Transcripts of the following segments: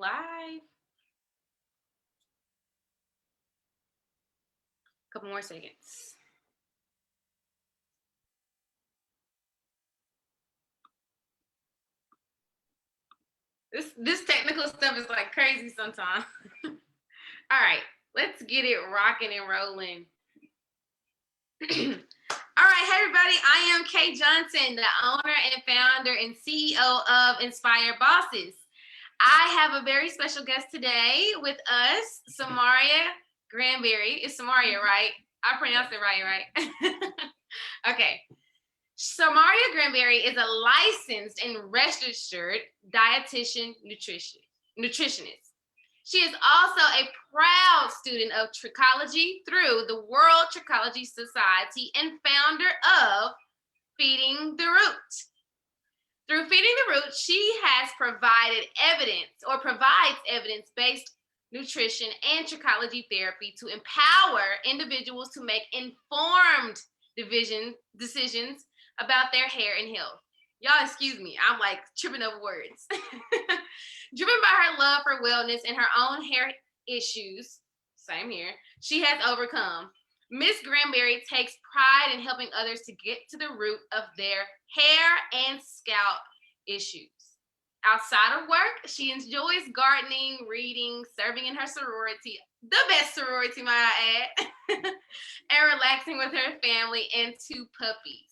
live? Couple more seconds. This technical stuff is like crazy sometimes. All right, let's get it rocking and rolling. All right, hey everybody, I am Kay Johnson, the owner and founder and CEO of Inspired Bosses. I have a very special guest today with us, Samaria Grandberry. It's Samaria, right? I pronounced it right? Okay. Samaria Grandberry is a licensed and registered dietitian nutritionist. She is also a proud student of trichology through the World Trichology Society and founder of Feeding the Root. Through Feeding the Root, she has provided provides evidence-based nutrition and trichology therapy to empower individuals to make informed decisions about their hair and health. Y'all excuse me, I'm like tripping over words. Driven by her love for wellness and her own hair issues, same here, she has overcome. Miss Grandberry takes pride in helping others to get to the root of their hair and scalp issues. Outside of work, she enjoys gardening, reading, serving in her sorority, the best sorority, might I add, and relaxing with her family and 2 puppies.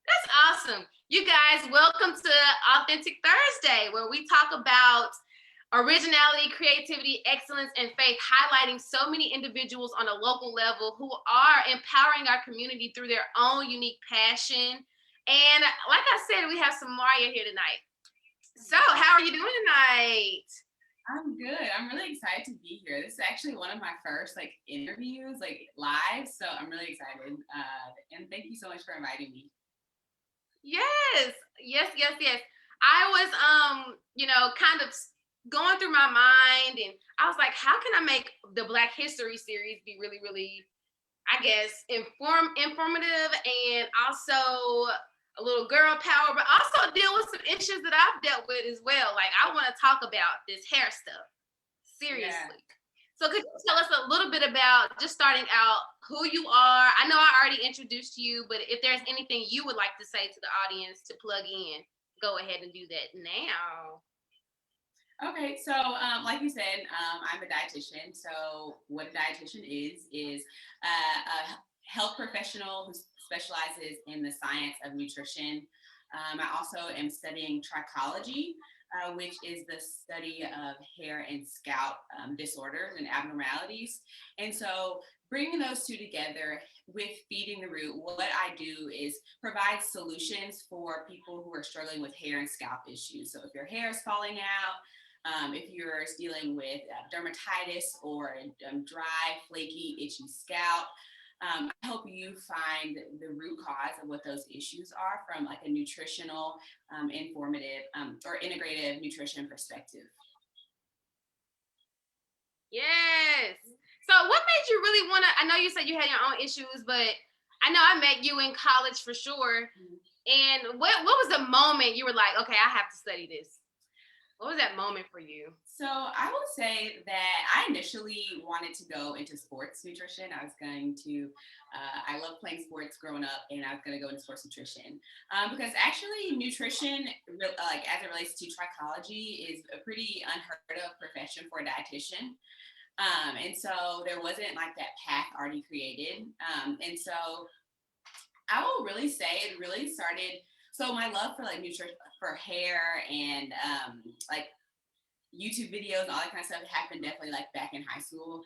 That's awesome. You guys, welcome to Authentic Thursday, where we talk about originality, creativity, excellence, and faith, highlighting so many individuals on a local level who are empowering our community through their own unique passion. And like I said, we have Samaria here tonight. So how are you doing tonight? I'm good. I'm really excited to be here. This is actually one of my first interviews, live. So I'm really excited. And thank you so much for inviting me. Yes. I was, kind of going through my mind, and I was like, how can I make the Black History series be really, really, I guess, informative and also a little girl power, but also deal with some issues that I've dealt with as well. Like, I want to talk about this hair stuff. Seriously. Yeah. So could you tell us a little bit about, just starting out, who you are? I know I already introduced you, but if there's anything you would like to say to the audience to plug in, go ahead and do that now. Okay, so like you said, I'm a dietitian. So what a dietitian is a health professional who specializes in the science of nutrition. I also am studying trichology, which is the study of hair and scalp disorders and abnormalities. And so bringing those 2 together with Feeding the Root, what I do is provide solutions for people who are struggling with hair and scalp issues. So if your hair is falling out, if you're dealing with dermatitis or dry, flaky, itchy scalp, I help you find the root cause of what those issues are from a nutritional, informative, or integrative nutrition perspective. Yes. So what made you really want to, I know you said you had your own issues, but I know I met you in college for sure. Mm-hmm. And what was the moment you were like, okay, I have to study this? What was that moment for you? So I would say that I initially wanted to go into sports nutrition. I was going to, I loved playing sports growing up, and I was going to go into sports nutrition because actually nutrition, as it relates to trichology, is a pretty unheard of profession for a dietitian. And so there wasn't that path already created. And so I will really say it really started. So my love for nutrition, for hair and YouTube videos and all that kind of stuff happened definitely back in high school.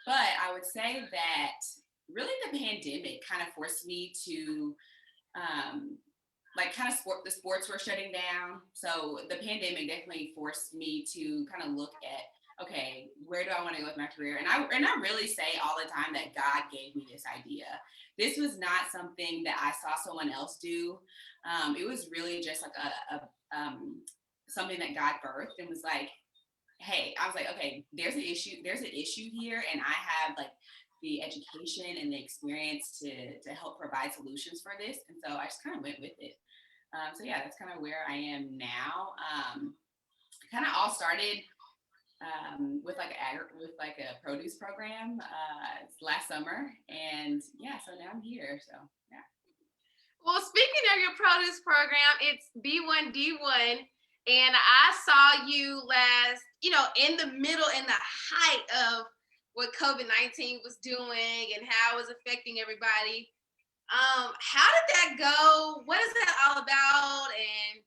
But I would say that really the pandemic kind of forced me to the sports were shutting down. So the pandemic definitely forced me to kind of look at, okay, where do I want to go with my career? And I really say all the time that God gave me this idea. This was not something that I saw someone else do. It was really just something that God birthed and was like, hey, I was like, okay, there's an issue here, and I have the education and the experience to help provide solutions for this. And so I just kind of went with it. So yeah, that's kind of where I am now. kind of all started with like a produce program last summer, and yeah, so now I'm here. So yeah. Well, speaking of your produce program, it's B1D1, and I saw you last, in the middle, in the height of what COVID-19 was doing and how it was affecting everybody. How did that go? What is that all about? And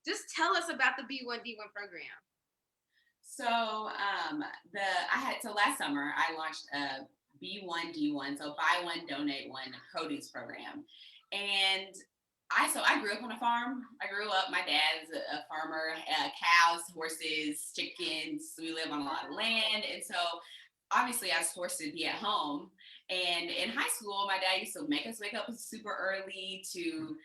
just tell us about the B1D1 program. So last summer I launched a B1D1, so buy one donate one produce program, and I grew up on a farm. My dad's a farmer, cows, horses, chickens. We live on a lot of land, and so obviously I was forced to be at home. And in high school, my dad used to make us wake up super early to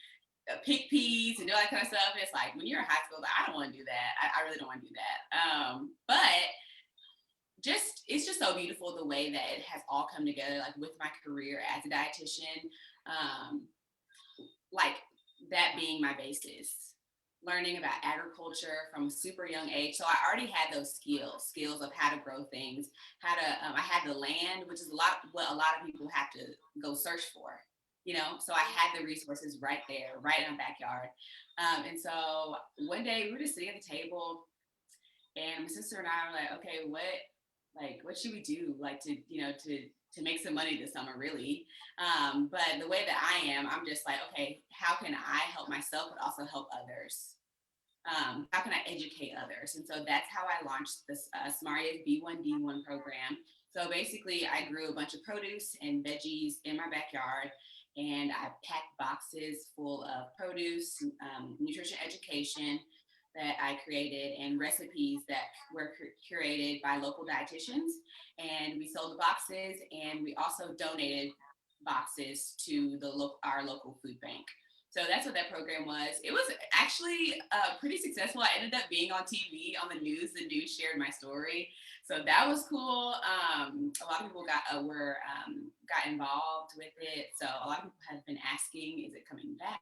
pick peas and do all that kind of stuff. And it's like, when you're in high school, like, I don't want to do that. I really don't want to do that. But it's just so beautiful the way that it has all come together, like with my career as a dietitian, like that being my basis, learning about agriculture from a super young age. So I already had those skills of how to grow things, I had the land, which is what a lot of people have to go search for. So I had the resources right there, right in my backyard. And so one day we were just sitting at the table, and my sister and I were like, okay, what should we do? Like to make some money this summer, really. But the way that I am, I'm just like, okay, how can I help myself, but also help others? How can I educate others? And so that's how I launched this Samaria's B1D1 program. So basically, I grew a bunch of produce and veggies in my backyard, and I packed boxes full of produce, nutrition education that I created, and recipes that were curated by local dietitians. And we sold the boxes, and we also donated boxes to our local food bank. So that's what that program was. It was actually pretty successful. I ended up being on TV, on the news. The news shared my story, so that was cool. A lot of people got involved with it. So a lot of people have been asking, is it coming back?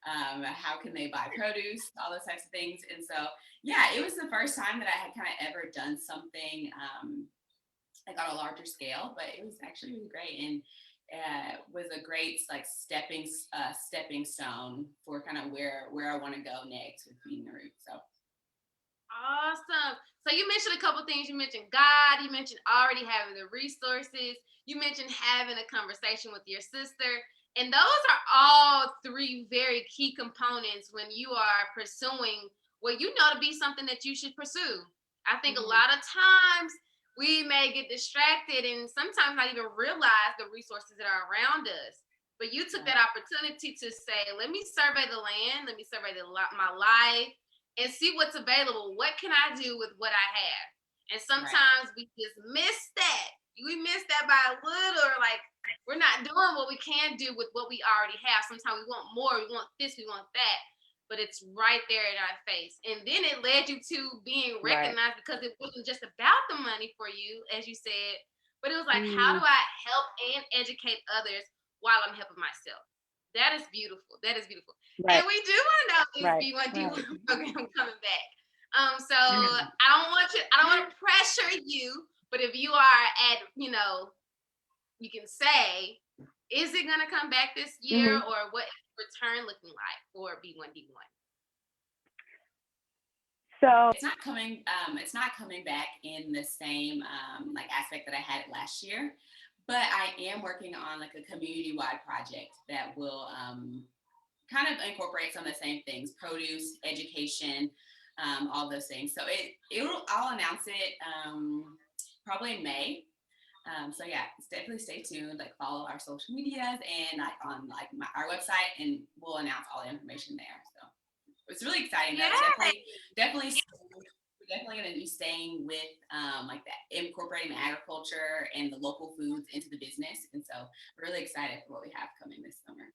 How can they buy produce? All those types of things. And so, yeah, it was the first time that I had kind of ever done something like on a larger scale, but it was actually really great. And was a great stepping stone for kind of where I want to go next with Feeding the Roots. So awesome. So you mentioned a couple things. You mentioned God. You mentioned already having the resources. You mentioned having a conversation with your sister. And those are all three very key components when you are pursuing what you know to be something that you should pursue. I think a lot of times we may get distracted and sometimes not even realize the resources that are around us. But you took that opportunity to say, let me survey the land, let me survey my life, and see what's available. What can I do with what I have? And sometimes we just miss that. We miss that by a little, or like we're not doing what we can do with what we already have. Sometimes we want more, we want this, we want that. But it's right there in our face. And then it led you to being recognized because it wasn't just about the money for you, as you said, but it was like, how do I help and educate others while I'm helping myself? That is beautiful. That is beautiful. Right. And we do want to know if B1D1 program coming back. So I don't want to pressure you, but if you are at, you can say, is it going to come back this year, or what is return looking like for B1D1? So it's not coming back in the same aspect that I had it last year, but I am working on a community-wide project that will kind of incorporate some of the same things: produce, education, all those things. So I'll announce it probably in May. So yeah, definitely stay tuned. Follow our social medias and on our website, and we'll announce all the information there. So it's really exciting. Yeah. Definitely going to be staying with that, incorporating the agriculture and the local foods into the business. And so we're really excited for what we have coming this summer.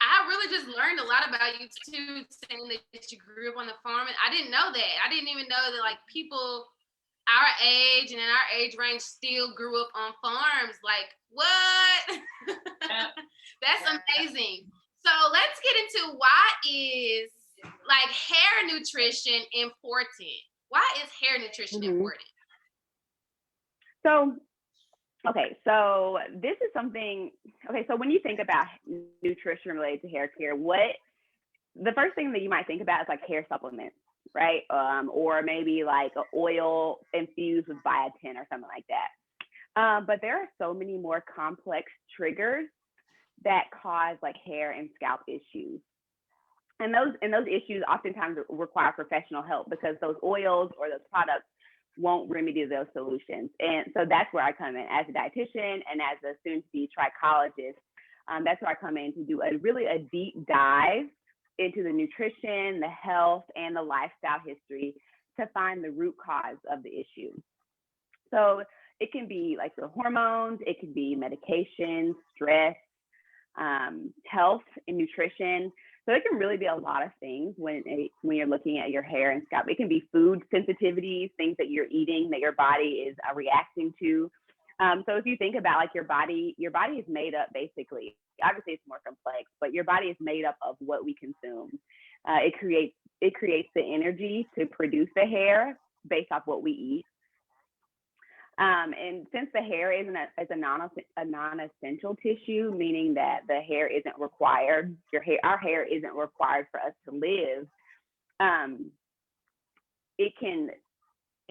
I really just learned a lot about you too, saying that you grew up on the farm. And I didn't know that. I didn't even know that people our age and in our age range still grew up on farms. What? That's amazing. So let's get into why is hair nutrition important? Why is hair nutrition important? So, okay, so this is something, okay, so when you think about nutrition related to hair care, the first thing that you might think about is like hair supplements, right? Or maybe like an oil infused with biotin or something like that. But there are so many more complex triggers that cause like hair and scalp issues. And those issues oftentimes require professional help because those oils or those products won't remedy those solutions. And so that's where I come in as a dietitian and as a soon-to-be trichologist. That's where I come in to do a deep dive into the nutrition, the health, and the lifestyle history to find the root cause of the issue. So it can be like the hormones, it can be medication, stress, health and nutrition. So it can really be a lot of things when you're looking at your hair and scalp. It can be food sensitivities, things that you're eating that your body is reacting to. So if you think about like your body is made up basically, obviously it's more complex, but your body is made up of what we consume. It creates the energy to produce the hair based off what we eat. And since the hair is a non-essential tissue, meaning that the hair isn't required, our hair isn't required for us to live,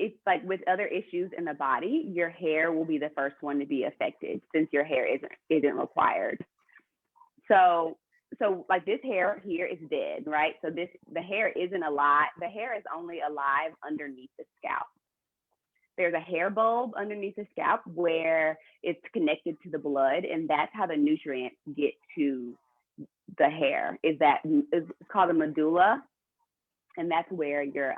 it's like with other issues in the body, your hair will be the first one to be affected since your hair isn't required. So like this hair here is dead, right? So the hair isn't alive. The hair is only alive underneath the scalp. There's a hair bulb underneath the scalp where it's connected to the blood, and that's how the nutrients get to the hair. It's called the medulla, and that's where your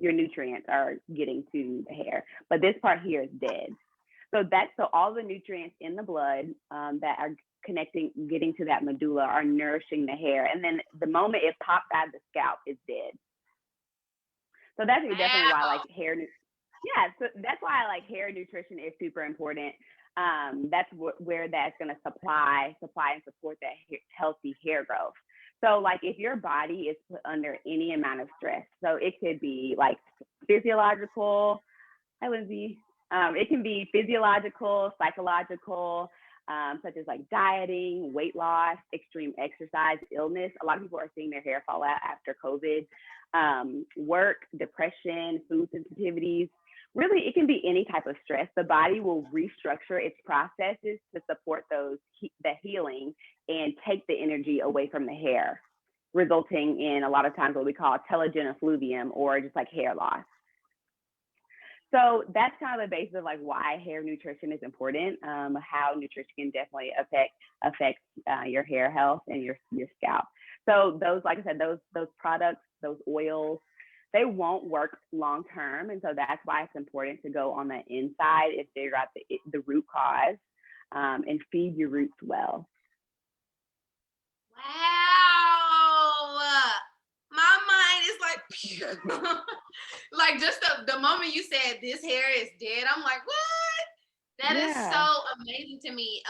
nutrients are getting to the hair. But this part here is dead. So all the nutrients in the blood that are getting to that medulla are nourishing the hair, and then the moment it pops out of the scalp, it's dead. So that's definitely why like hair. Yeah, so that's why hair nutrition is super important. That's where that's going to supply and support that healthy hair growth. So like if your body is put under any amount of stress, so it could be like physiological, it can be physiological, psychological, such as like dieting, weight loss, extreme exercise, illness. A lot of people are seeing their hair fall out after COVID, work, depression, food sensitivities. Really, it can be any type of stress. The body will restructure its processes to support the healing and take the energy away from the hair, resulting in a lot of times what we call telogen effluvium or just like hair loss. So that's kind of the basis of like why hair nutrition is important, how nutrition can definitely affect your hair health and your scalp. So those, like I said, those products, those oils, they won't work long term, and so that's why it's important to go on the inside if they're at the root cause, and feed your roots well. Wow, my mind is like, like just the moment you said this hair is dead, I'm like, what? That is so amazing to me.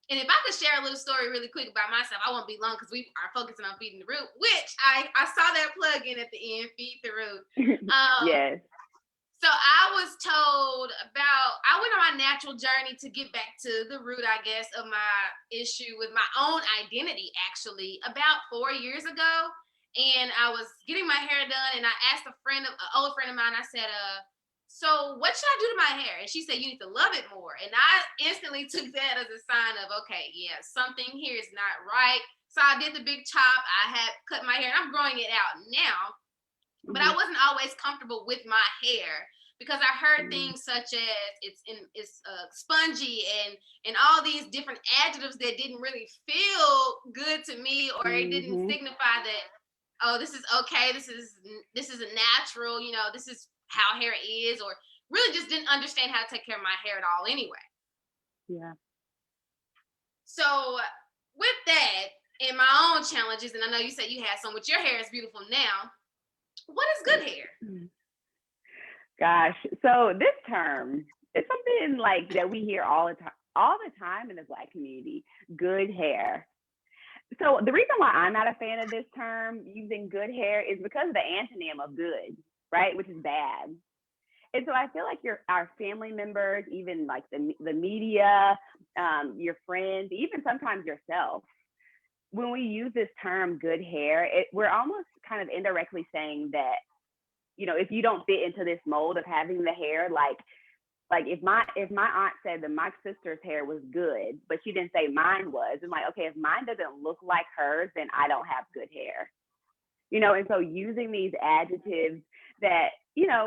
And if I could share a little story really quick about myself, I won't be long because we are focusing on feeding the root, which I saw that plug in at the end, feed the root. Yes. So I was told I went on my natural journey to get back to the root, I guess, of my issue with my own identity, actually, about 4 years ago. And I was getting my hair done, and I asked an old friend of mine, I said, so what should I do to my hair? And she said, you need to love it more. And I instantly took that as a sign of, okay, yeah, something here is not right. So I did the big chop. I had cut my hair, and I'm growing it out now. But I wasn't always comfortable with my hair because I heard things such as it's spongy and all these different adjectives that didn't really feel good to me, or it didn't signify that, oh, this is okay, this is a natural, this is how hair is, or really just didn't understand how to take care of my hair at all anyway. Yeah. So with that and my own challenges, and I know you said you had some with your hair is beautiful now, what is good hair? Gosh, so this term is something like that we hear all the time in the Black community, good hair. So the reason why I'm not a fan of this term, using good hair, is because of the antonym of good. right? Which is bad. And so I feel like our family members, even like the media, your friends, even sometimes yourself, when we use this term good hair, we're almost kind of indirectly saying that, if you don't fit into this mold of having the hair, like if my aunt said that my sister's hair was good, but she didn't say mine was, I'm like, okay, if mine doesn't look like hers, then I don't have good hair. And so using these adjectives that,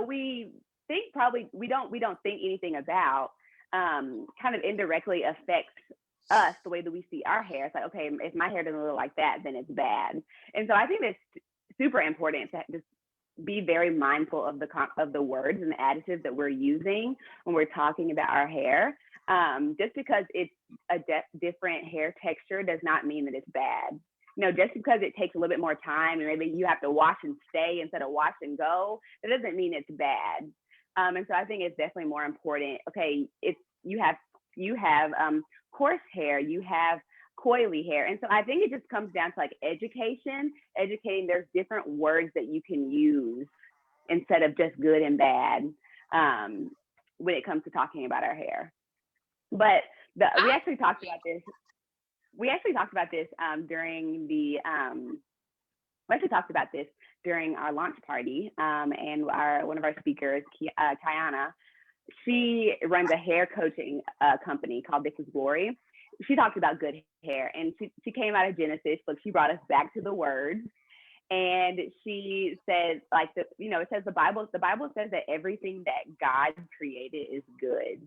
we think probably we don't think anything about, kind of indirectly affects us the way that we see our hair. It's like, okay, if my hair doesn't look like that, then it's bad. And so I think it's super important to just be very mindful of the words and the adjectives that we're using when we're talking about our hair. Just because it's a different hair texture does not mean that it's bad. Just because it takes a little bit more time and maybe you have to wash and stay instead of wash and go, that doesn't mean it's bad. And so I think it's definitely more important. Okay, you have coarse hair, you have coily hair. And so I think it just comes down to like educating there's different words that you can use instead of just good and bad, when it comes to talking about our hair. But we actually talked about this. During our launch party, and one of our speakers, Kiana, she runs a hair coaching company called This Is Glory. She talked about good hair, and she came out of Genesis, so she brought us back to the words. And she said, it says the Bible says that everything that God created is good.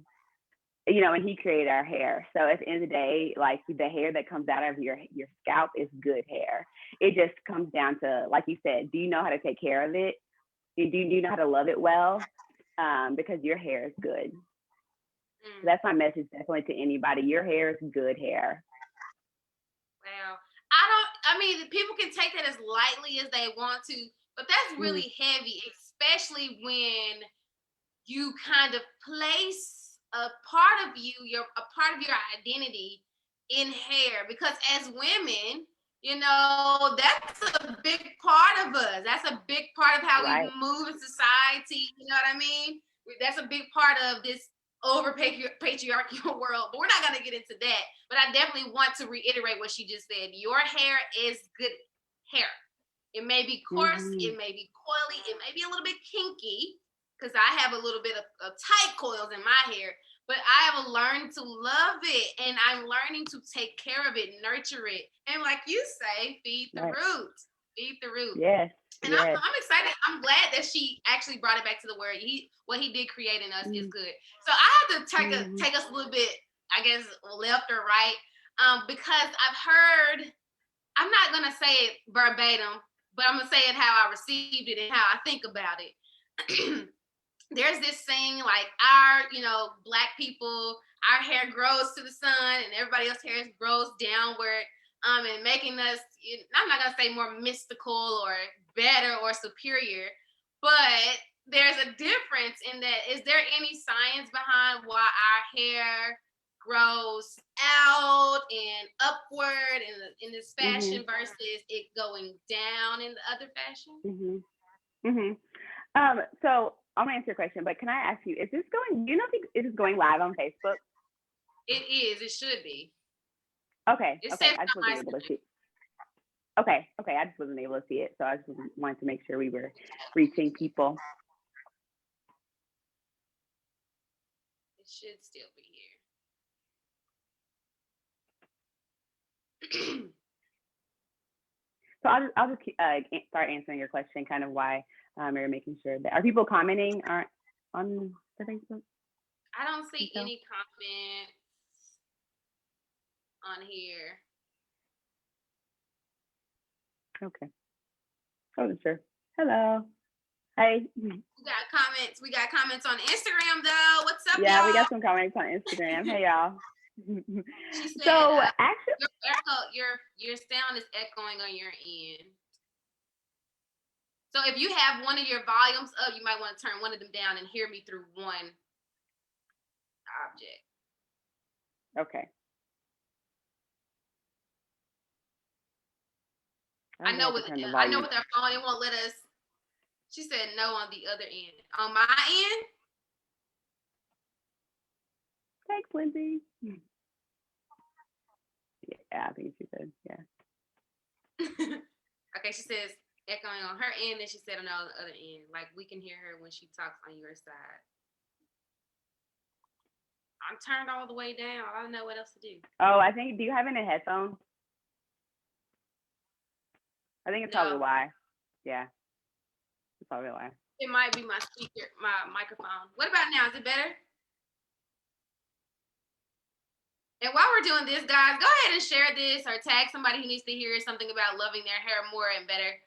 And he created our hair. So at the end of the day, like the hair that comes out of your scalp is good hair. It just comes down to, like you said, do you know how to take care of it? Do you know how to love it well? Because your hair is good. So that's my message definitely to anybody. Your hair is good hair. Wow. People can take that as lightly as they want to, but that's really heavy, especially when you kind of place a part of your identity in hair, because as women, that's a big part of us. That's a big part of how we move in society. You know what I mean? That's a big part of this over patriarchal world, but we're not going to get into that. But I definitely want to reiterate what she just said. Your hair is good hair. It may be coarse, it may be coily, it may be a little bit kinky, because I have a little bit of tight coils in my hair, but I have learned to love it, and I'm learning to take care of it, nurture it, and like you say, feed the roots. Feed the roots. Yes. And I'm excited. I'm glad that she actually brought it back to the word. What he did create in us is good. So I have to take us a little bit, I guess, left or right, because I've heard, I'm not going to say it verbatim, but I'm going to say it how I received it and how I think about it. There's this saying, like, our, Black people, our hair grows to the sun and everybody else's hair grows downward, and making us, I'm not going to say more mystical or better or superior, but there's a difference in that. Is there any science behind why our hair grows out and upward in this fashion versus it going down in the other fashion? So I'm gonna answer your question, but can I ask you, is this going? Do you know if it is going live on Facebook? It is. It should be. Okay. I just wasn't able to see. Okay. I just wasn't able to see it, so I just wanted to make sure we were reaching people. It should still be here. So I'll just start answering your question, kind of why you're making sure that, are people commenting on the Facebook? I don't see any comments on here. Okay. Oh, sure. Hello. Hey. We got comments on Instagram though. What's up, Yeah, y'all? we got some comments on Instagram. Hey, y'all. She said, so actually, your sound is echoing on your end. So if you have one of your volumes up, you might want to turn one of them down and hear me through one object. Okay. I know with our phone, it won't let us She said no on the other end. On my end? Thanks, Lindsay. Yeah, I think she said, yeah. Okay, she says echoing on her end, and she said on the other end. Like we can hear her when she talks on your side. I'm turned all the way down. I don't know what else to do. Oh, I think, do you have any headphones? I think it's probably why. Yeah. It's probably why. It might be my speaker, my microphone. What about now? Is it better? And while we're doing this, guys, go ahead and share this or tag somebody who needs to hear something about loving their hair more and better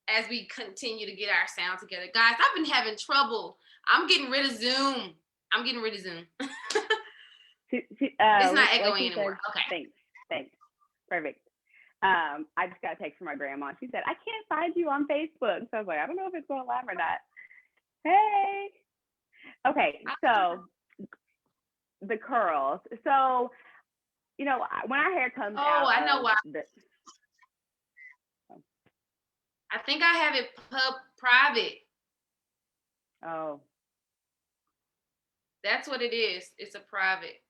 as we continue to get our sound together. Guys, I've been having trouble. I'm getting rid of Zoom. It's not echoing anymore. Okay. Thanks. Perfect. I just got a text from my grandma. She said, I can't find you on Facebook. So I was like, I don't know if it's going live or not. Hey. Okay, so the curls. So, you know, when our hair comes out. Oh, I know why. I think I have it private. Oh. That's what it is. It's a private.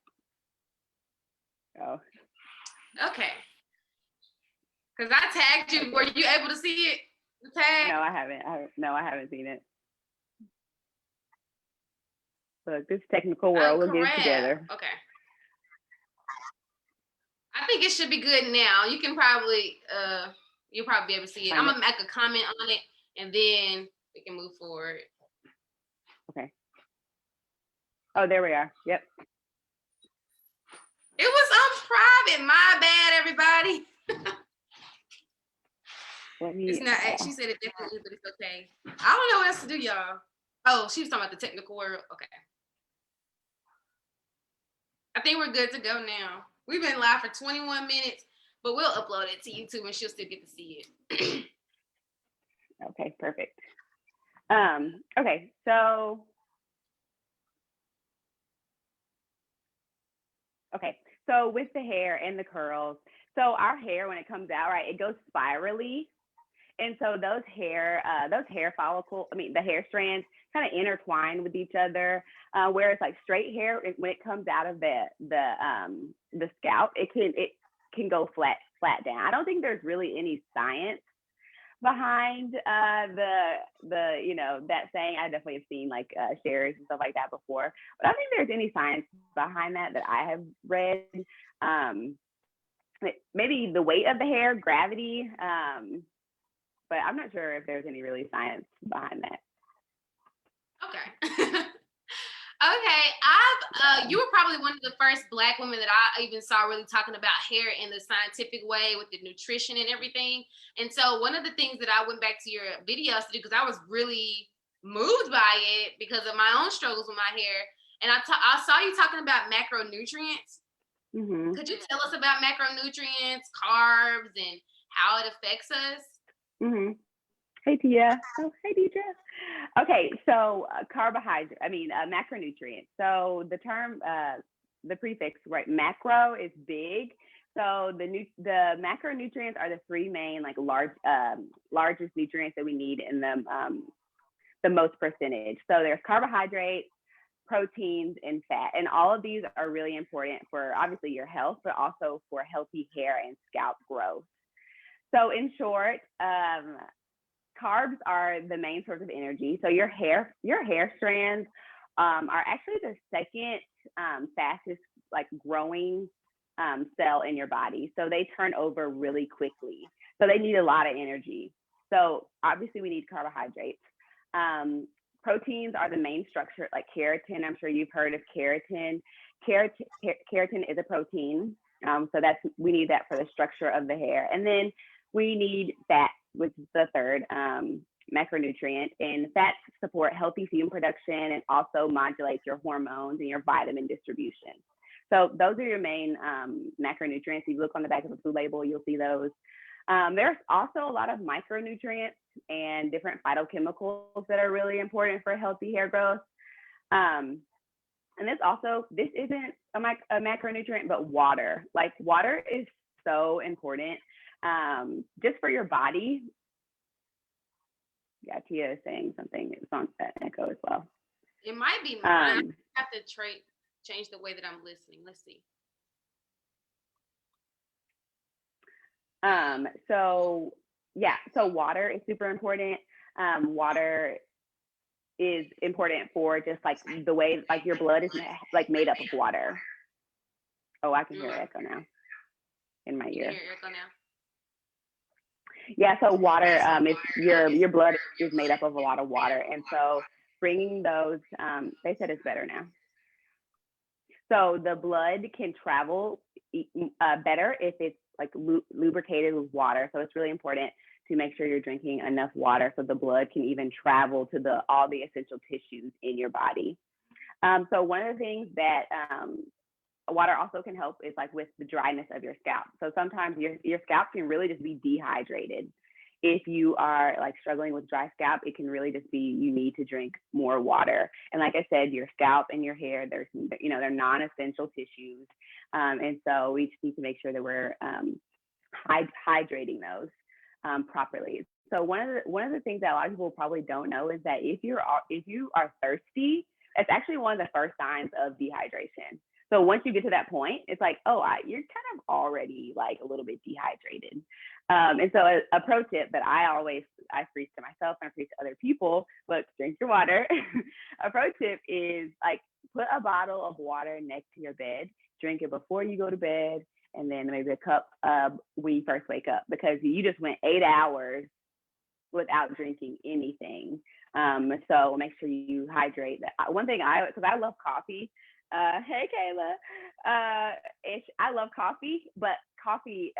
Oh. Okay. Because I tagged you. Were you able to see it? The tag? No, I haven't seen it. Look, this technical world will get together. Okay. I think it should be good now. You can probably, you'll probably be able to see it. I'm going to make a comment on it, and then we can move forward. Okay. Oh, there we are. Yep. It was on private. My bad, everybody. It's not. She said it definitely, but it's okay. I don't know what else to do, y'all. Oh, she was talking about the technical world. Okay. I think we're good to go now. We've been live for 21 minutes, but we'll upload it to YouTube and she'll still get to see it. Okay, perfect. Okay, so with the hair and the curls, so our hair, when it comes out, right, it goes spirally. And so those hair follicles, the hair strands kind of intertwine with each other. Whereas like straight hair, when it comes out of the scalp, it can go flat down. I don't think there's really any science behind the you know, that saying. I definitely have seen like shares and stuff like that before, but I don't think there's any science behind that I have read. Maybe the weight of the hair, gravity, but I'm not sure if there's any really science behind that. Okay. Okay, you were probably one of the first Black women that I even saw really talking about hair in the scientific way with the nutrition and everything. And so one of the things that I went back to your videos to do, because I was really moved by it because of my own struggles with my hair. And I saw you talking about macronutrients. Mm-hmm. Could you tell us about macronutrients, carbs, and how it affects us? Mm-hmm. Hey, Tia. Oh, hey, Deidre. Okay, so macronutrients. So the term, the prefix, right, macro is big. So the macronutrients are the three main, like, largest nutrients that we need in the most percentage. So there's carbohydrates, proteins, and fat. And all of these are really important for obviously your health, but also for healthy hair and scalp growth. So in short, carbs are the main source of energy. So your hair strands are actually the second fastest like growing cell in your body. So they turn over really quickly. So they need a lot of energy. So obviously we need carbohydrates. Proteins are the main structure, like keratin. I'm sure you've heard of keratin. Keratin is a protein. So we need that for the structure of the hair. And then we need fat, which is the third macronutrient. And fats support healthy sebum production and also modulate your hormones and your vitamin distribution. So those are your main macronutrients. If you look on the back of the food label, you'll see those. There's also a lot of micronutrients and different phytochemicals that are really important for healthy hair growth. And this isn't a macronutrient, but water. Like water is so important just for your body. Yeah, Tia is saying something. It's on echo as well. It might be mine. I have to change the way that I'm listening. Let's see. So yeah, so water is super important. Water is important for just like the way like your blood is like made up of water. Oh, I can hear echo now in my ear. You can hear echo now? Yeah, so water is your blood is made up of a lot of water, and so bringing those, they said it's better now. So the blood can travel better if it's like lubricated with water. So it's really important to make sure you're drinking enough water so the blood can even travel to all the essential tissues in your body. So one of the things that water also can help is like with the dryness of your scalp. So sometimes your scalp can really just be dehydrated. If you are like struggling with dry scalp, it can really just be you need to drink more water. And like I said, your scalp and your hair, they're non-essential tissues, and so we just need to make sure that we're hydrating those properly. So one of the things that a lot of people probably don't know is that if you are thirsty, that's actually one of the first signs of dehydration. So once you get to that point, it's like, you're kind of already like a little bit dehydrated. And so a pro tip that I preach to myself and I preach to other people, look, drink your water. A pro tip is like put a bottle of water next to your bed, drink it before you go to bed, and then maybe a cup when you first wake up, because you just went 8 hours without drinking anything. So make sure you hydrate. One thing because I love coffee. Hey Kayla, I love coffee, but coffee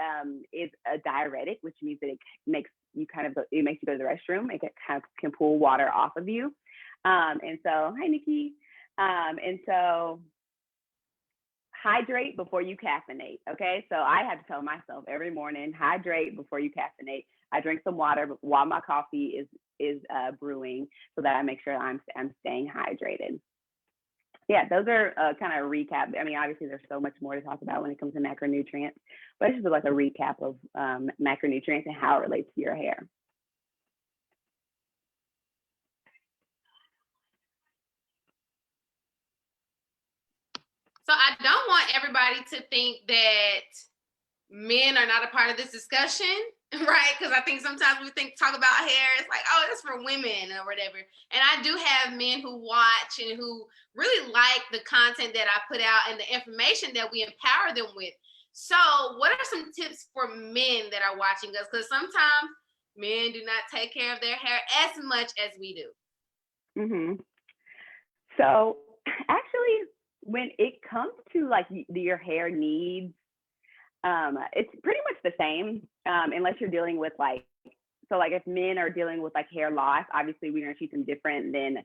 is a diuretic, which means that it makes you go to the restroom. It kind of can pull water off of you. And so, hi Nikki. And so hydrate before you caffeinate. Okay, so I have to tell myself every morning, hydrate before you caffeinate. I drink some water while my coffee is brewing, so that I make sure I'm staying hydrated. Yeah, those are kind of a recap. I mean, obviously, there's so much more to talk about when it comes to macronutrients, but this is like a recap of macronutrients and how it relates to your hair. So I don't want everybody to think that men are not a part of this discussion, right? Because I think sometimes we talk about hair, it's like, oh, that's for women or whatever. And I do have men who watch and who really like the content that I put out and the information that we empower them with. So what are some tips for men that are watching us? Because sometimes men do not take care of their hair as much as we do. Mm-hmm. So actually, when it comes to like your hair needs, it's pretty much the same, unless you're dealing with like if men are dealing with like hair loss, obviously we're going to treat them different than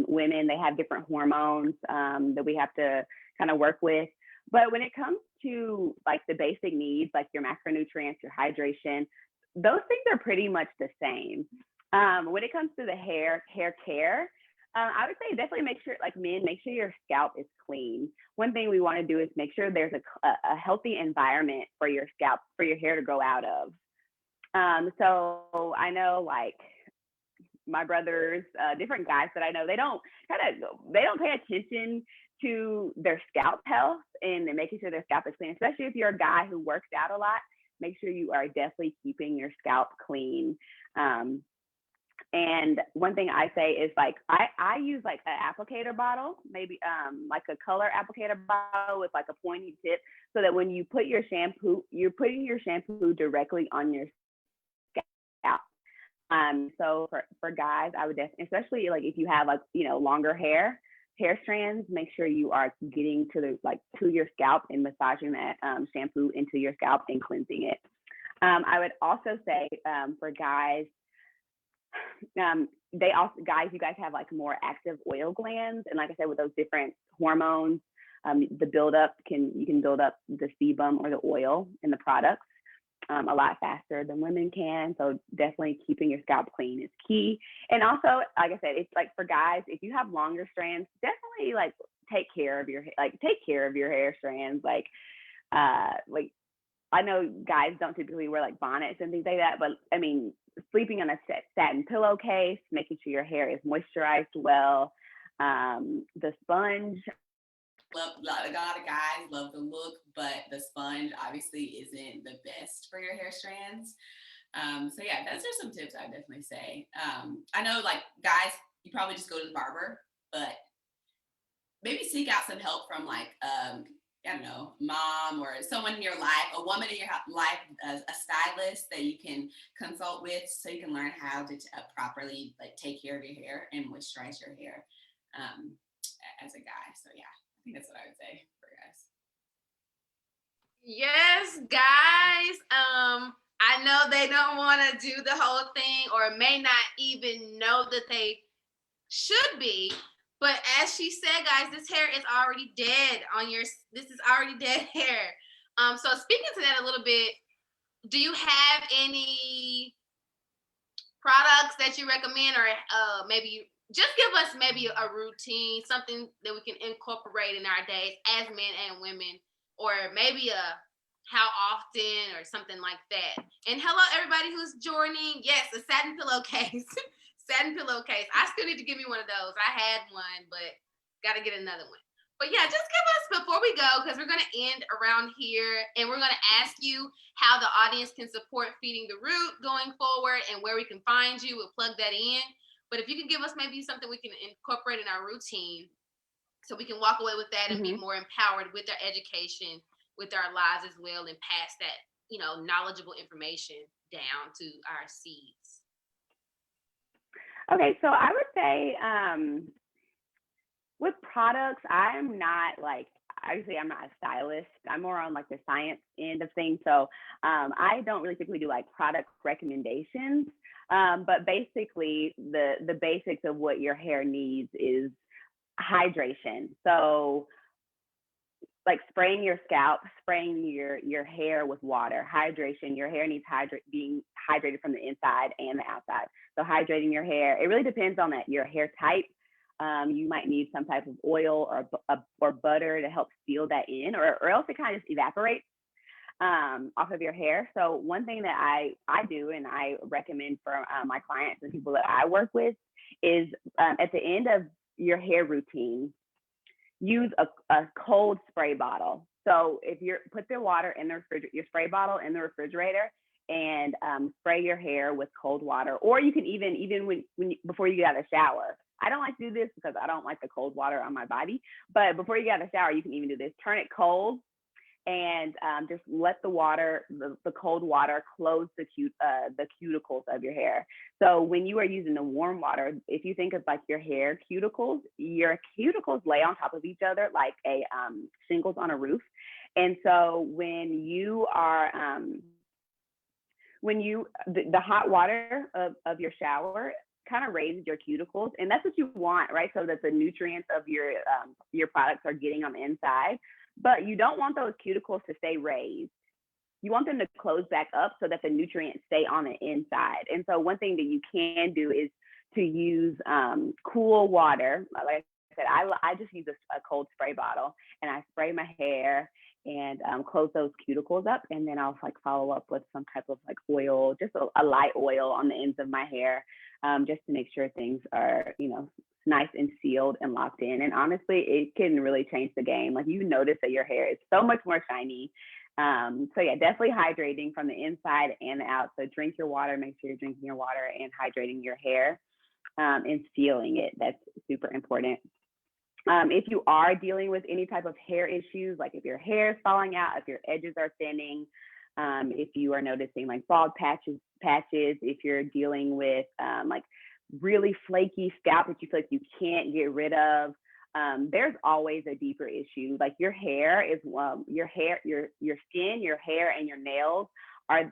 women. They have different hormones that we have to kind of work with. But when it comes to like the basic needs, like your macronutrients, your hydration, those things are pretty much the same. When it comes to the hair care, I would say definitely make sure, like men, make sure your scalp is clean. One thing we want to do is make sure there's a healthy environment for your scalp, for your hair to grow out of. So I know like my brothers, different guys that I know, they don't pay attention to their scalp health and making sure their scalp is clean, especially if you're a guy who works out a lot. Make sure you are definitely keeping your scalp clean. And one thing I say is like, I use like an applicator bottle, maybe like a color applicator bottle with like a pointy tip, so that when you put your shampoo, you're putting your shampoo directly on your scalp. So for guys, I would definitely, especially like if you have like, longer hair strands, make sure you are getting to your scalp and massaging that shampoo into your scalp and cleansing it. I would also say for guys, you guys have like more active oil glands, and like I said, with those different hormones, the buildup you can build up the sebum or the oil in the products a lot faster than women can. So definitely keeping your scalp clean is key. And also, like I said, it's like for guys, if you have longer strands, definitely like take care of your hair strands. Like I know guys don't typically wear like bonnets and things like that, but I mean, sleeping on a satin pillowcase, making sure your hair is moisturized well, the sponge. A lot of guys love the look, but the sponge obviously isn't the best for your hair strands. So yeah, those are some tips I would definitely say. I know like guys, you probably just go to the barber, but maybe seek out some help from like, I don't know, mom or someone in your life, a woman in your life, a stylist that you can consult with so you can learn how to properly like take care of your hair and moisturize your hair as a guy. So yeah, I think that's what I would say for guys. Yes, guys. I know they don't want to do the whole thing or may not even know that they should be. But as she said, guys, this hair is already dead this is already dead hair. So speaking to that a little bit, do you have any products that you recommend, or maybe just give us maybe a routine, something that we can incorporate in our days as men and women, or maybe how often or something like that. And hello, everybody who's joining. Yes, a satin pillowcase. Satin pillowcase. I still need to give me one of those. I had one, but got to get another one. But yeah, just give us, before we go, because we're going to end around here, and we're going to ask you how the audience can support Feeding the Root going forward and where we can find you. We'll plug that in. But if you can give us maybe something we can incorporate in our routine so we can walk away with that and be more empowered with our education, with our lives as well, and pass that, knowledgeable information down to our seeds. Okay, so I would say with products, I'm not like, obviously I'm not a stylist. I'm more on like the science end of things. So I don't really typically do like product recommendations, but basically the basics of what your hair needs is hydration. So like spraying your scalp, spraying your hair with water, hydration. Your hair needs being hydrated from the inside and the outside. So hydrating your hair, it really depends on your hair type. You might need some type of oil or butter to help seal that in, or else it kind of just evaporates off of your hair. So one thing that I do and I recommend for my clients and people that I work with is at the end of your hair routine, use a cold spray bottle. So if put the water in your spray bottle in the refrigerator and spray your hair with cold water, or you can even before you get out of the shower. I don't like to do this because I don't like the cold water on my body, but before you get out of the shower, you can even do this. Turn it cold and just let the cold water close the cuticles of your hair. So when you are using the warm water, if you think of like your cuticles lay on top of each other like a shingles on a roof. And so when you are the hot water of your shower kind of raises your cuticles, and that's what you want, right? So that the nutrients of your products are getting on the inside. But you don't want those cuticles to stay raised. You want them to close back up so that the nutrients stay on the inside. And so one thing that you can do is to use cool water. Like I said, I just use a cold spray bottle, and I spray my hair and close those cuticles up. And then I'll like follow up with some type of like oil, just a light oil on the ends of my hair, just to make sure things are, nice and sealed and locked in. And honestly, it can really change the game. Like you notice that your hair is so much more shiny. So yeah, definitely hydrating from the inside and the out. So drink your water, make sure you're drinking your water and hydrating your hair and sealing it. That's super important. If you are dealing with any type of hair issues, like if your hair is falling out, if your edges are thinning, if you are noticing like bald patches, if you're dealing with like really flaky scalp that you feel like you can't get rid of, there's always a deeper issue. Like your hair is your skin, your hair, and your nails are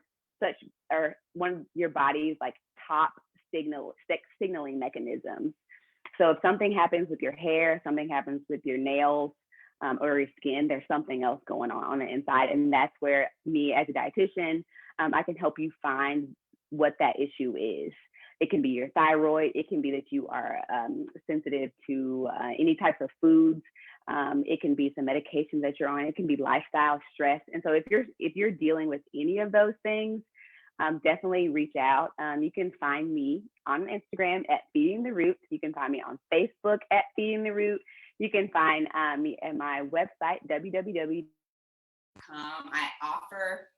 one of your body's like top signaling mechanisms. So if something happens with your hair, something happens with your nails or your skin, there's something else going on the inside, and that's where me as a dietitian, I can help you find what that issue is. It can be your thyroid. It can be that you are sensitive to any types of foods It can be some medications that you're on. It can be lifestyle stress. And so if you're dealing with any of those things, definitely reach out. You can find me on Instagram at Feeding the Root. You can find me on Facebook at Feeding the Root. You can find me at my website, www. I offer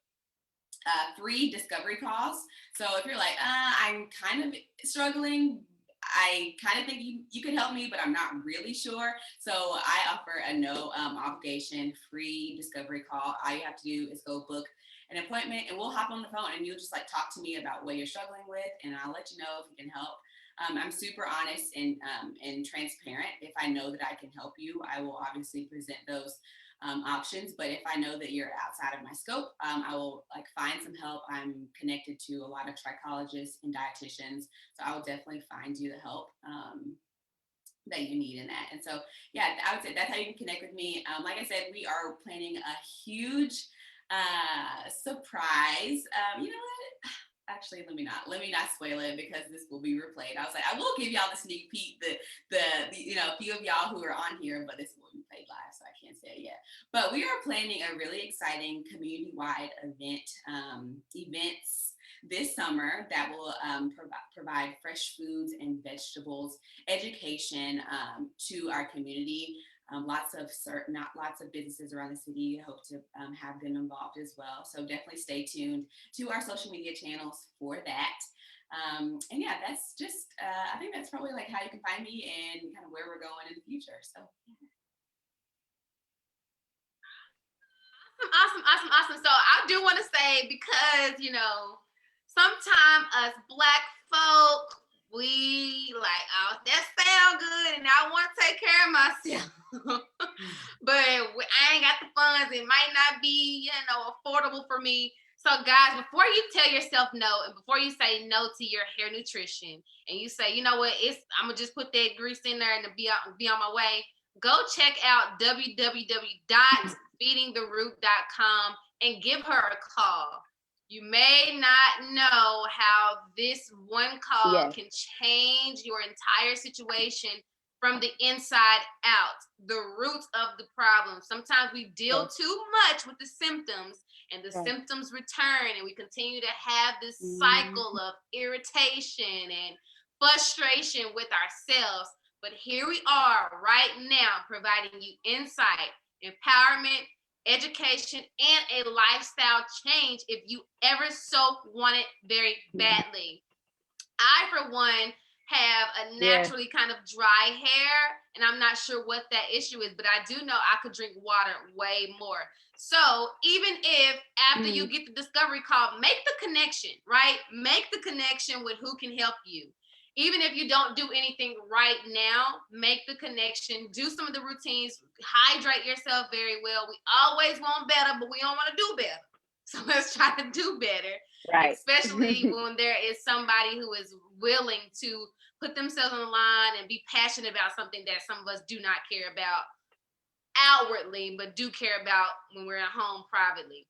free discovery calls. So if you're like, I'm kind of struggling, I kind of think you could help me, but I'm not really sure. So I offer a no obligation free discovery call. All you have to do is go book an appointment, and we'll hop on the phone, and you'll just like talk to me about what you're struggling with, and I'll let you know if we can help. I'm super honest and transparent. If I know that I can help you, I will obviously present those options. But if I know that you're outside of my scope, I will like find some help. I'm connected to a lot of trichologists and dietitians, so I will definitely find you the help that you need in that. And so, yeah, I would say that's how you can connect with me. Like I said, we are planning a huge surprise. You know what? Actually, let me not spoil it because this will be replayed. I was like, I will give y'all the sneak peek, the you know, a few of y'all who are on here, but this will be played live, so I can't say it yet. But we are planning a really exciting community-wide events this summer that will provide fresh foods and vegetables, education to our community. Lots of businesses around the city hope to have them involved as well. So definitely stay tuned to our social media channels for that. And yeah, that's just, I think that's probably like how you can find me and kind of where we're going in the future. So Awesome. So I do want to say, because, you know, sometimes us Black folk, we like, oh, that sound good and I want to take care of myself. But I ain't got the funds. It might not be, you know, affordable for me. So guys, before you tell yourself no, and before you say no to your hair nutrition, and you say, you know what, I'm gonna just put that grease in there and be on my way, go check out www.feedingtheroot.com and give her a call. You may not know how this one call can change your entire situation from the inside out, the roots of the problem. Sometimes we deal too much with the symptoms, and the symptoms return, and we continue to have this cycle of irritation and frustration with ourselves. But here we are right now, providing you insight, empowerment, education, and a lifestyle change if you ever so want it very badly. I, for one, have a naturally kind of dry hair, and I'm not sure what that issue is, but I do know I could drink water way more. So even if after you get the discovery call, make the connection, right? Make the connection with who can help you. Even if you don't do anything right now, make the connection, do some of the routines, hydrate yourself very well. We always want better, but we don't want to do better. So let's try to do better, right? Especially when there is somebody who is willing to put themselves on the line and be passionate about something that some of us do not care about outwardly, but do care about when we're at home privately.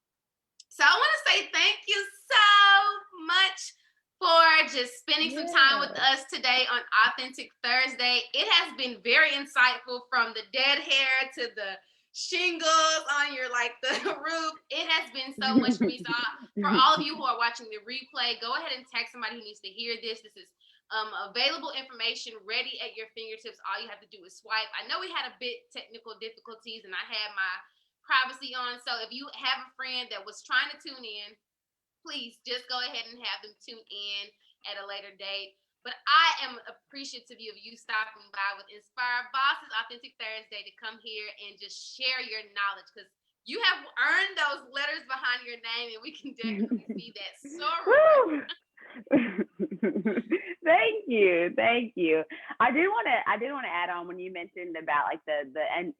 So I want to say thank you so much for just spending some time with us today on Authentic Thursday. It has been very insightful, from the dead hair to the shingles on your the roof. It has been so much for me. So for all of you who are watching the replay, go ahead and text somebody who needs to hear this. This is available information ready at your fingertips. All you have to do is swipe. I know we had a bit technical difficulties and I had my privacy on. So if you have a friend that was trying to tune in, please just go ahead and have them tune in at a later date. But I am appreciative of you stopping by with Inspired Bosses Authentic Thursday to come here and just share your knowledge, because you have earned those letters behind your name, and we can definitely see that. So Thank you. I did want to add on, when you mentioned about the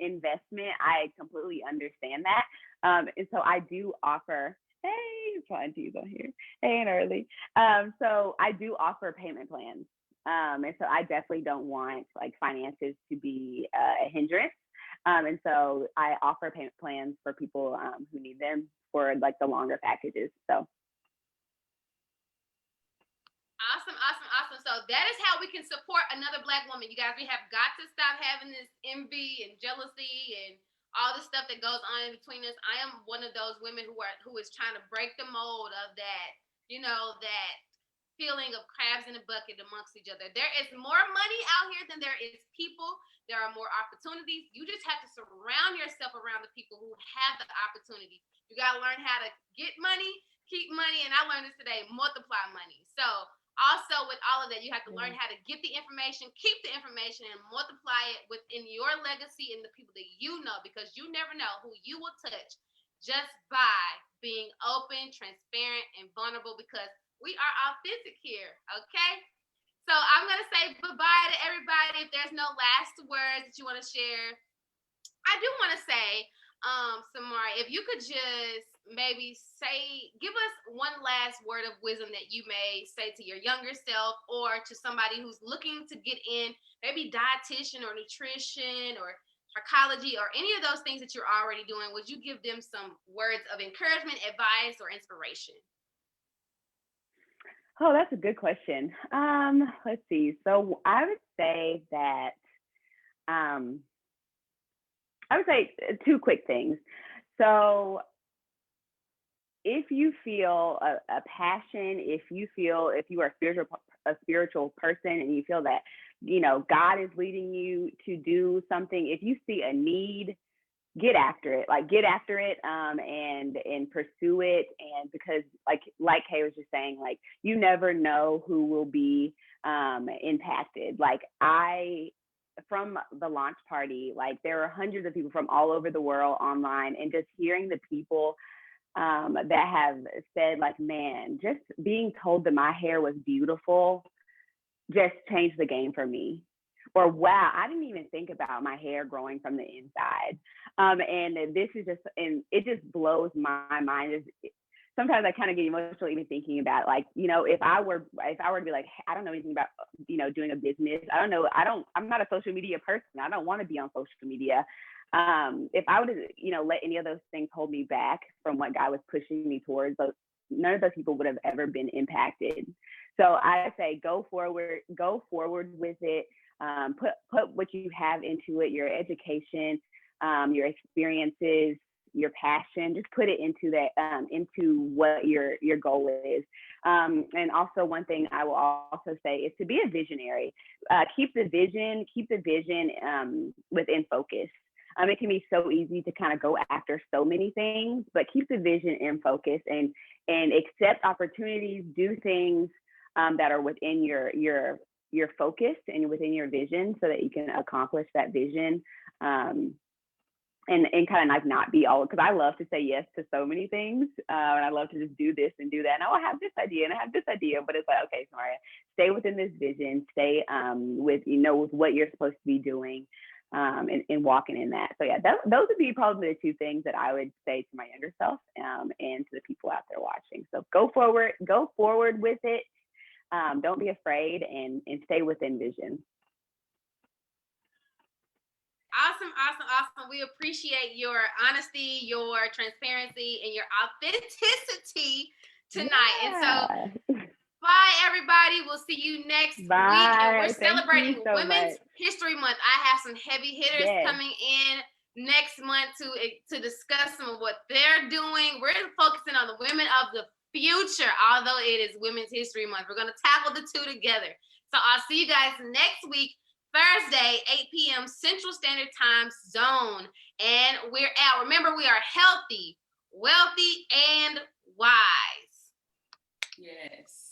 investment. I completely understand that, and so I do offer. Hey, fine teas on here. Hey, and early. So I do offer payment plans. And so I definitely don't want finances to be a hindrance. And so I offer payment plans for people who need them for the longer packages. So Awesome, awesome, awesome. So that is how we can support another Black woman. You guys, we have got to stop having this envy and jealousy and all the stuff that goes on in between us. I am one of those women who is trying to break the mold of that, that feeling of crabs in a bucket amongst each other. There is more money out here than there is people. There are more opportunities. You just have to surround yourself around the people who have the opportunity. You got to learn how to get money, keep money, and I learned this today, multiply money. So also with all of that, you have to learn how to get the information, keep the information, and multiply it within your legacy and the people that you know, because you never know who you will touch just by being open, transparent, and vulnerable, because we are authentic here, okay? So I'm going to say bye-bye to everybody. If there's no last words that you want to share, I do want to say, Samaria, if you could just maybe give us one last word of wisdom that you may say to your younger self or to somebody who's looking to get in, maybe dietitian or nutrition or psychology or any of those things that you're already doing. Would you give them some words of encouragement, advice, or inspiration? Oh, that's a good question. Let's see. So I would say that two quick things. So if you feel a passion, if you are a spiritual person and you feel that, God is leading you to do something, if you see a need, get after it, and pursue it. And because like Kay was just saying, you never know who will be impacted. From the launch party, there were hundreds of people from all over the world online, and just hearing the people that have said, man, just being told that my hair was beautiful just changed the game for me. Or, wow, I didn't even think about my hair growing from the inside. And this is and it just blows my mind. Sometimes I kind of get emotional even thinking about, if I were to be like, I don't know anything about, doing a business. I'm not a social media person. I don't want to be on social media. If I would have, let any of those things hold me back from what God was pushing me towards, none of those people would have ever been impacted. So I say, go forward with it. Put what you have into it, your education, your experiences, your passion, just put it into that, into what your goal is. And also one thing I will also say is to be a visionary. Keep the vision within focus. It can be so easy to kind of go after so many things, but keep the vision in focus and accept opportunities, do things that are within your focus and within your vision, so that you can accomplish that vision. And kind of not be all, because I love to say yes to so many things, and I love to just do this and do that. And I have this idea and I have this idea, but it's okay, Samaria, stay within this vision, stay with what you're supposed to be doing, and walking in that. So yeah, those would be probably the two things that I would say to my younger self, and to the people out there watching. So go forward with it. Don't be afraid, and stay within vision. Awesome. We appreciate your honesty, your transparency, and your authenticity tonight. Yeah. And so, bye, everybody. We'll see you next week. And we're celebrating Women's History Month. I have some heavy hitters coming in next month to discuss some of what they're doing. We're focusing on the women of the future, although it is Women's History Month. We're going to tackle the two together. So I'll see you guys next week, Thursday, 8 p.m. Central Standard Time zone. And we're out. Remember, we are healthy, wealthy, and wise. Yes.